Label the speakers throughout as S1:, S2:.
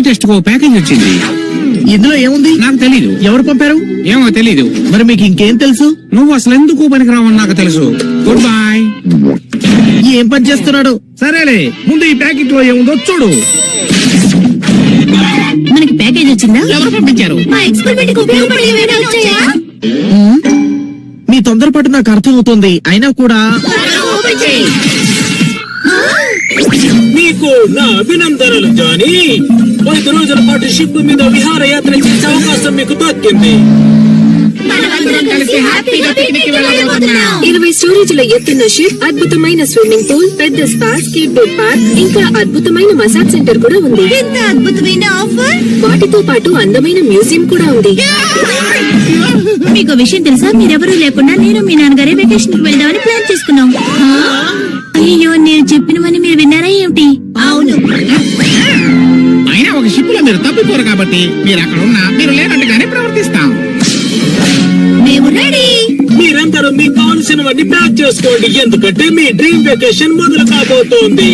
S1: Latest గా package వచ్చింది.
S2: ఇందులో ఏముంది?
S1: నాకు తెలీదు.
S2: ఎవరు పంపారు?
S1: ఏమో తెలీదు.
S2: మరి మీకు ఇంకేం తెలుసు?
S1: నువ్వు అసలు ఎందుకు పనికిరావని నాకు తెలుసు. Good bye.
S2: ఏం పని చేస్తున్నాడు?
S3: సరేలే, ముందు ఈ ప్యాకెట్ లో ఏముందో చూడు.
S4: మనకి ప్యాకేజ్ వచ్చిందా?
S1: ఎవరు పంపించారు?
S4: మా ఎక్స్పెరిమెంట్ కి ఉపయోగపడే ఏమైనా వచ్చాయా?
S2: మీ తొందరపాటు నాకు అర్థమవుతుంది. అయినా కూడా
S5: మీకు నా అభినందనలు జానీ. 5 రోజుల పాటు షిప్ మీద విహారయాత్ర చేసే అవకాశం మీకు దక్కింది.
S6: 20 స్టోరేజ్ల ఎత్తున్న షిప్, అద్భుతమైన స్విమ్మింగ్ పూల్, పెద్ద స్పా, స్కేట్ బోర్డ్ పార్క్, ఇంకా అద్భుతమైన మసాజ్ సెంటర్ కూడా ఉంది.
S4: ఎంత అద్భుతమైన ఆఫర్!
S6: వాటితో పాటు అందమైన మ్యూజియం కూడా ఉంది.
S4: మీకు విషయం తెలుసా? మీరెవరూ లేకుండా నేను మీ నాన్నగారే వెకేషన్ కి వెళ్దామని ప్లాన్ చేసుకున్నాం. అయ్యో, నేను చెప్పినవని మీరు విన్నారా ఏమిటి? అవును.
S1: అయినా ఒక షిప్ లో మీరు తప్పిపోరు కాబట్టి మీరు అక్కడ ఉన్నా మీరు లేనట్టుగానే ప్రవర్తిస్తాం.
S4: మేము రెడీ.
S5: మీరందరూ మీకు కావలసినవన్నీ ప్యాక్ చేసుకోండి, ఎందుకంటే మీ డ్రీమ్ వెకేషన్ మొదలు కాబోతోంది.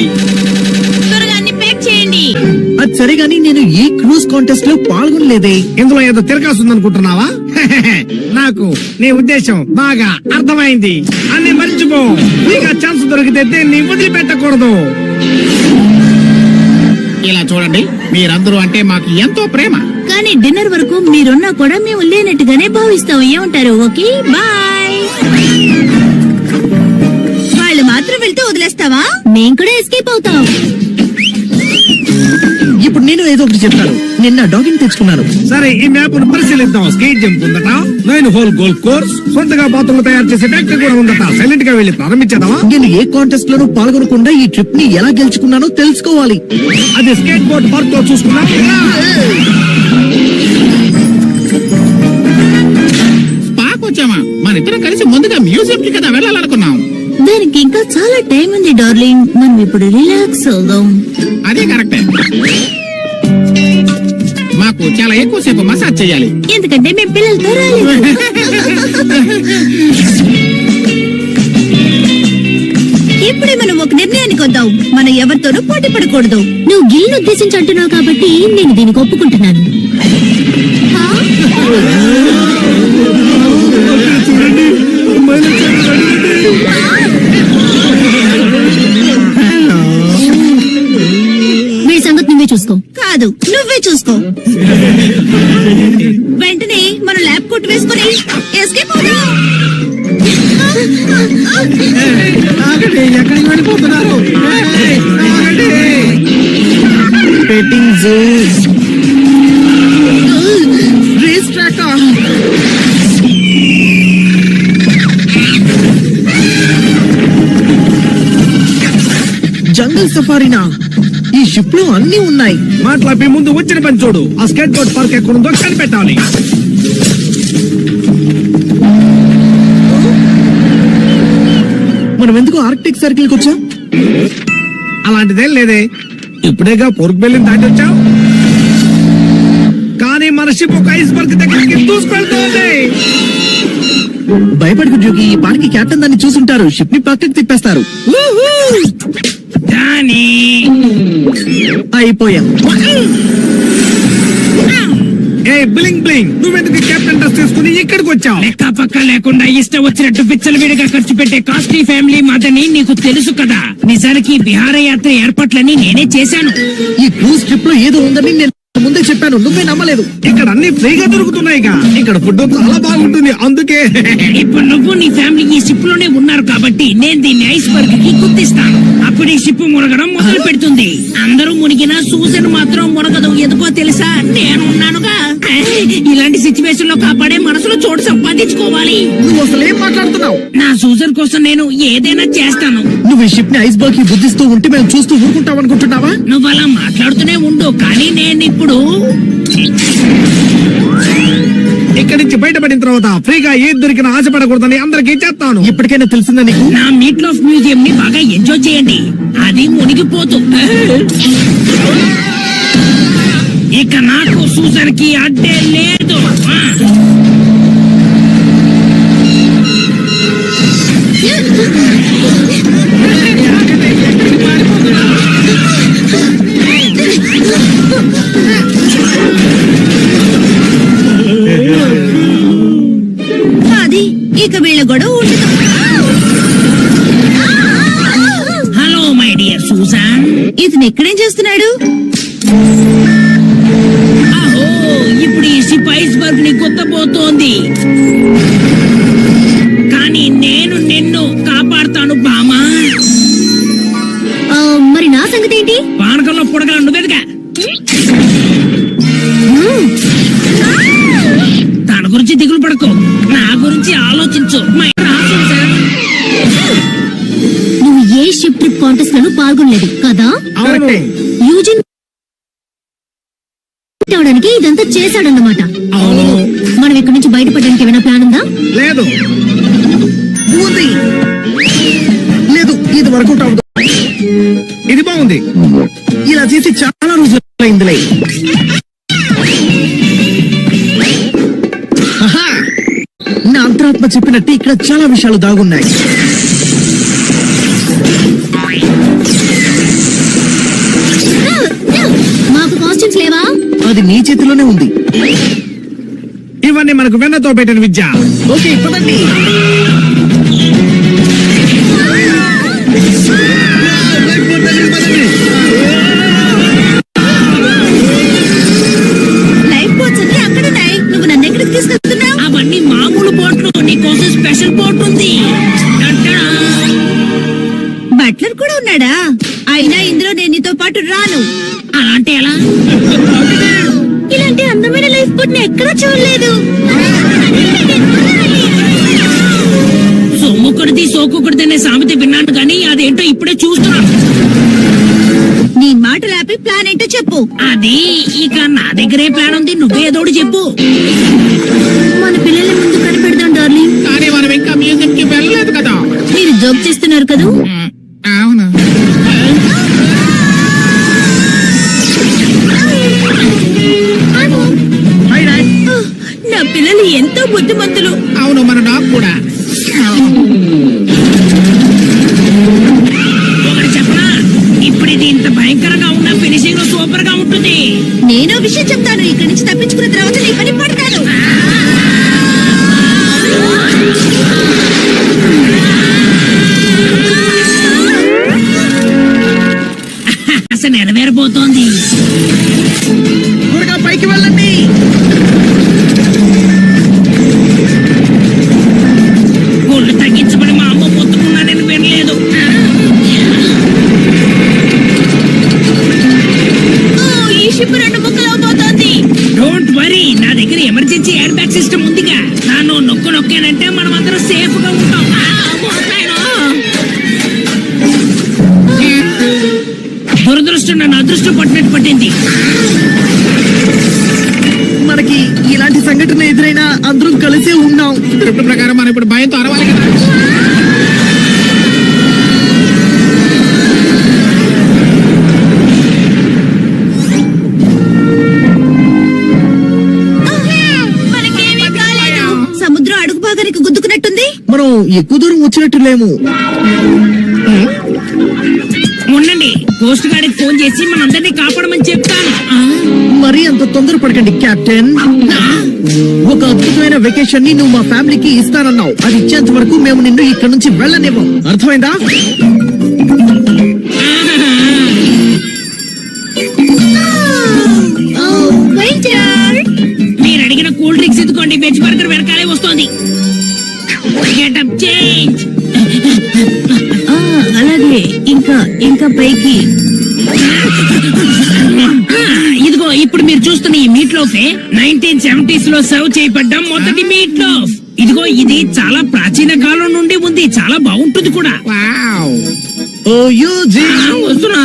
S4: త్వరగా అన్ని ప్యాక్ చేయండి.
S2: అది సరే గానీ నేను ఈ క్రూజ్ కాంటెస్ట్ లో పాల్గొనలేదే.
S3: ఇందులో ఏదో తిరగాస్తుందనుకుంటున్నావా? నాకు నీ ఉద్దేశం బాగా అర్థమైంది. అన్ని మర్చిపో. నీకు ఛాన్స్ దొరికితే దేన్ని వదిలిపెట్టకూడదు.
S1: ఇలా చూడండి, మీరందరూ అంటే మాకు ఎంతో ప్రేమ.
S4: కానీ డిన్నర్ వరకు మీరున్నా కూడా మేము లేనట్టుగానే భావిస్తాం. ఏమంటారు? Okay, bye. వాళ్ళు మాత్రం వెళ్తూ వదిలేస్తావా? మేము కూడా ఎస్కేప్ అవుతాం.
S2: ఇప్పుడు నేను ఏదో ఒకటి చెప్తాను. నిన్న డాగింగ్ తెచ్చుకున్నాను.
S3: సరే, ఈ మ్యాప్ ను పరిశీలిద్దాం. స్కేట్ జంప్ ఉందట, 9 హోల్ గోల్ఫ్ కోర్స్, సొంతగా బాత్రూమ్ తయారు చేసే ఫ్యాక్టరీ కూడా ఉందట. సైలెంట్ గా వెళ్ళి ప్రారంభించేద్దామా?
S2: నేను ఏ కాంటెస్ట్ లోనూ పాల్గొనకుండా ఈ ట్రిప్ ని ఎలా గెలుచుకున్నానో తెలుసుకోవాలి.
S3: అది స్కేట్ బోర్డ్ పార్క్ లో చూసుకున్నా.
S1: స్పాక్ వచ్చామా? మన ఇద్దరం కలిసి ముందుగా మ్యూజియం కి కదా వెళ్ళాలనుకున్నాం.
S4: దానికి ఇంకా చాలా టైం ఉంది డార్లింగ్. మనం ఇప్పుడు రిలాక్స్ అవుదాం.
S1: అదే కరెక్టే. మాకు చాలా ఎక్కువసేపు మసాజ్ చేయాలి,
S4: ఎందుకంటే మేము పిల్లలతో రాలేదు. ఇప్పుడే మనం ఒక నిర్ణయానికి వద్దాం. మనం ఎవరితోనూ పోటీ పడకూడదు. నువ్వు గిల్ని ఉద్దేశించి అంటున్నావు కాబట్టి నేను దీనికి ఒప్పుకుంటున్నాను. మీ సంగతి నువ్వే చూసుకో. కాదు, నువ్వే చూసుకో. వెంటనే మన ల్యాబ్ కోట్ వేసుకుని ఎస్కేప్ అవుదాం.
S3: ఎక్కడికి వెళ్ళిపోతున్నారు?
S2: పెట్టింగ్ జూ, రేస్ ట్రాక్, జంగల్ సఫారీనా? ఈ షిప్ లో అన్ని ఉన్నాయి.
S3: మాట్లాపి ముందు వచ్చిన పని చూడు. ఆ స్కేట్ బోర్డ్ పార్క్ ఎక్కడుందో కనిపెట్టాలి.
S2: మనం ఎందుకు ఆర్కిటిక్ సర్కిల్ కి వచ్చాం?
S3: అలాంటిదేం లేదే. ఇప్పుడేగా పోర్క్ బెల్లిని దాటి వచ్చాం. కానీ మన షిప్ ఒక ఐస్ బర్గ్ దగ్గరికి దూసుకెళ్తుంది.
S2: భయపడకు జోగి, ఈ పార్క్ కెప్టెన్ దాన్ని చూసుంటారు. షిప్ ని పక్కకి తిప్పేస్తారు. అయిపోయాం.
S3: ఏ బ్లింగ్ బ్లింగ్, నువ్వెందుకు కెప్టెన్ డ్రెస్ చేసుకుని ఇక్కడికి వచ్చావు?
S5: లెక్క పక్క లేకుండా ఇష్టం వచ్చినట్టు విచ్చలవిడిగా ఖర్చు పెట్టే కాస్ట్లీ ఫ్యామిలీ మాదని నీకు తెలుసు కదా. నిజానికి విహారయాత్ర ఏర్పాట్లన్నీ నేనే చేశాను.
S2: ఈ క్రూజ్ ట్రిప్ లో ఏదో ఉందని నేను ముందే చెప్పాను, నువ్వే నమ్మలేదు.
S3: ఇక్కడ అన్ని ఫ్రీగా దొరుకుతున్నాయిగా. ఇక్కడ ఫుడ్ చాలా బాగుంటుంది, అందుకే.
S5: ఇప్పుడు నువ్వు నీ ఫ్యామిలీ ఈ షిప్ లోనే ఉన్నారు కాబట్టి నేను దీన్ని ఐస్ బర్గ్ కి గుర్తిస్తాను. అప్పుడు ఈ షిప్ మునగడం మొదలు పెడుతుంది. అందరూ మునిగినా సూజన్ మాత్రం మునగదు. ఎందుకో తెలుసా? నేను ఉన్నానుగా. ఇలాంటి సిచ్యువేషన్ లో కాపాడే మనసులో చోటు సంపాదించుకోవాలి.
S2: నువ్వు అసలు ఏం మాట్లాడుతున్నావు?
S5: నా సూజన్ కోసం నేను ఏదైనా చేస్తాను.
S2: నువ్వు ఈ షిప్ ని ఐస్ బర్గ్ కి బుద్ధిస్తూ ఉంటే మేము చూస్తూ ఊరుకుంటాం అనుకుంటున్నావా?
S5: నువ్వు అలా మాట్లాడుతూనే ఉండు, కానీ నేను ఇప్పుడు
S3: ఇక్కడి నుంచి బయటపడిన తర్వాత ఫ్రీగా ఏది దొరికినా ఆశపడకూడదని అందరికీ చెప్తాను.
S2: ఇప్పటికైనా తెలిసిందా నీకు?
S5: నా మీట్ ఆఫ్ మ్యూజియం ని బాగా ఎంజాయ్ చేయండి. అది మునిగిపోతూ ఇక నాకు సూజన్ కి అడ్డే లేదు.
S4: ఇక వీళ్ళ గొడవ ఉండదు.
S5: Hello my dear Suzanne.
S4: ఇతను ఎక్కడేం చేస్తున్నాడు?
S5: అహో, ఇప్పుడు ఈ షిప్ ఐస్బర్గ్ ని కొత్తపోతోంది. కానీ నేను నిన్ను కాపాడుతాను బామా.
S4: మరి నా సంగతి ఏంటి?
S5: పానకంలో పుడగల నువ్వెదుగా. తన గురించి దిగులు పడకు, నా గురించి ఆలోచించు.
S4: నువ్వు ఏ షిప్ ట్రిప్ కాంటెస్ట్ లోనూ పాల్గొనలేదు కదా?
S3: కరెక్టే.
S4: యూజిన్ అవడానికి ఇదంతా చేశాడన్నమాట.
S3: అవును.
S4: మనం ఇక్కడి నుంచి బయటపడడానికి ఏమైనా ప్లాన్ ఉందా?
S3: లేదు.
S2: ఉంది. లేదు, ఇది వర్కౌట్ అవుతుంది.
S3: ఇది బాగుంది.
S2: ఇలా చేసి చాలా రోజులైందిలే. ఆహా! నా అంతరాత్మ చెప్పినట్టు ఇక్కడ చాలా విషయాలు దాగున్నాయి.
S4: మాకు కాస్ట్యూమ్స్ లేవా?
S2: అది నీ చేతిలోనే ఉంది.
S3: ఇవన్నీ మనకు వెన్నతో పెట్టిన విద్య.
S2: ఓకే, పదండి.
S4: లైఫ్ బోట్స్ అన్ని అక్కడున్నాయి. నువ్వు నన్ను ఎక్కడికి తీసుకెళ్తున్నావు?
S5: అవన్నీ మామూలు బోట్లు, నీకోసం స్పెషల్ బోట్ ఉంది. టంటడా.
S4: బట్లర్ కూడా ఉన్నాడా? అయినా ఇందులో నేను నీతో పాటు రాను.
S5: అలా అంటే ఎలా?
S4: ఇలాంటి అందమైన లైఫ్ బోట్ ని ఎక్కడా చూడలేదు.
S5: సొమ్ముకుడిది సోకుకుడిది అనే సామెత విన్నాను కానీ అదేంటో ఇప్పుడే చూస్తున్నాను.
S4: నీ మాటలు ఆపి ప్లాన్ ఏంటో చెప్పు.
S5: అది ఇక నా దగ్గరే ప్లాన్ ఉంది, నువ్వేదోడు చెప్పు.
S4: మన పిల్లల్ని ముందు కనిపెడదాం డార్లింగ్.
S1: కానీ మనం ఇంకా మ్యూజియం కి వెళ్ళలేదు కదా.
S4: మీరు జోక్ చేస్తున్నారు కదా?
S1: అవును.
S4: నా పిల్లలు ఎంతో బుద్ధిమంతులు.
S1: అవును, మన డాగ్ కూడా.
S5: ఒకటి చెప్పనా, ఇప్పుడు ఇది ఇంత భయంకరంగా ఉన్న ఫినిషింగ్ లో సూపర్ గా ఉంటుంది.
S4: నేను విషయం చెప్తాను. ఇక్కడి నుంచి తప్పించుకున్న తర్వాత నీ పని పడతాను.
S5: అసలు నెరవేరబోతోంది.
S2: త్వరగా పైకి వెళ్ళండి.
S5: ఒళ్ళు తగ్గించమని మా అమ్మ పొత్తుకున్నానని వినలేదు.
S4: ఈ షిప్ రెండు ముక్కలు పోతోంది.
S5: డోంట్ వరీ, నా దగ్గర ఎమర్జెన్సీ ఎయిర్ బ్యాగ్ సిస్టమ్ ఉందిగా. నన్ను నొక్కానంటే మనం అందరం సేఫ్ గా ఉంటాం. దురదృష్టం నన్ను అదృష్టం పట్టినట్టు పట్టింది.
S2: మనకి ఇలాంటి సంఘటన ఎదురైనా అందరం కలిసే ఉన్నాం.
S1: స్క్రిప్ట్ ప్రకారం మనం ఇప్పుడు భయంతో అరవాలి కదా.
S4: మనకేమీ కాలేదు. సముద్రం అడుగు భాగానికి గుద్దుకున్నట్టుంది.
S2: మనం ఎక్కువ దూరం వచ్చినట్టు లేము.
S5: ఉండండి, కోస్ట్ గార్డ్కి ఫోన్ చేసి మనందరినీ కాపాడమని చెప్తాను.
S2: మరీ అంత తొందరపడకండి కెప్టెన్. ఒక అద్భుతమైన వెకేషన్ ని నువ్వు మా ఫ్యామిలీకి ఇస్తానన్నావు. అది ఇచ్చేంత వరకు మేము నిన్ను ఇక్కడ నుంచి వెళ్ళనివ్వం. అర్థమైందా?
S5: మీరు అడిగిన కూల్ డ్రింక్స్ ఎత్తుకోండి, వెజ్ బర్గర్ వెనకాలే వస్తోంది. Getup change.
S4: అలాగే ఇంకా పైకి.
S5: ఇదిగో ఇప్పుడు మీరు చూస్తున్న ఈ మీట్ లోఫే 1970s లో సర్వ్ చేయబడ్డ మొదటి మీట్ లోఫ్. ఇదిగో ఇది చాలా ప్రాచీన కాలం నుండి ఉంది, చాలా బాగుంటుంది కూడా.
S1: వావ్.
S2: ఓ యూజీ.
S5: వస్తున్నా.